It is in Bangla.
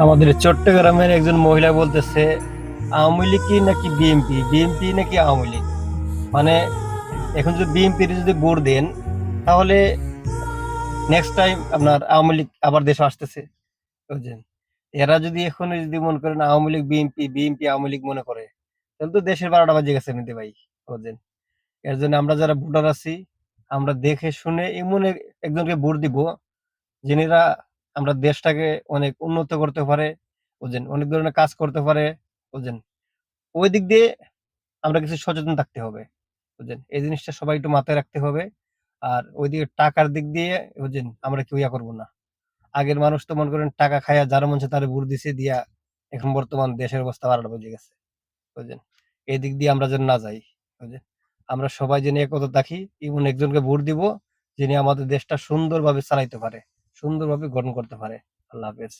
আমাদের চট্টগ্রামের একজন মহিলা বলতেছে আওয়ামী লীগ কি নাকি বিএনপি, বিএনপি নাকি আওয়ামী লীগ। মানে এখন যদি বিএনপির যদি ভোট দেন, তাহলে নেক্সট টাইম আপনার আওয়ামী লীগ আবার দেশে আসতেছে, বুঝছেন। এরা যদি এখন যদি মনে করেন আওয়ামী লীগ বিএনপি, বিএনপি আওয়ামী লীগ মনে করে, তাহলে তো দেশের 12টা বাজে গেছে এমনিতে ভাই, বুঝছেন। এর জন্য আমরা যারা ভোটার আছি, আমরা দেখে শুনে এমন একজনকে ভোট দিব, যিনিরা আমরা দেশটাকে অনেক উন্নত করতে পারে, বুঝছেন, অনেক ধরনের কাজ করতে পারে, বুঝছেন। ওই দিক দিয়ে আমরা কিছু সচেতন থাকতে হবে, বুঝছেন। এই জিনিসটা সবাই একটু মাথায় রাখতে হবে। আর ওইদিকে টাকার দিক দিয়ে, বুঝছেন, আমরা কেউ ইয়া করবো না। আগের মানুষ তো মনে করেন টাকা খায়া যারা মন চায় তারে ভোট দিছে দিয়া, এখন বর্তমান দেশের অবস্থা 12টা বেজে গেছে, বুঝছেন। এই দিক দিয়ে আমরা যেন না যাই, বুঝছেন। আমরা সবাই যেন একতা থাকি, এমন একজনকে ভোট দিব, যিনি আমাদের দেশটা সুন্দরভাবে চালাইতে পারে, সুন্দরভাবে গঠন করতে পারে। আল্লাহ হাফেজ।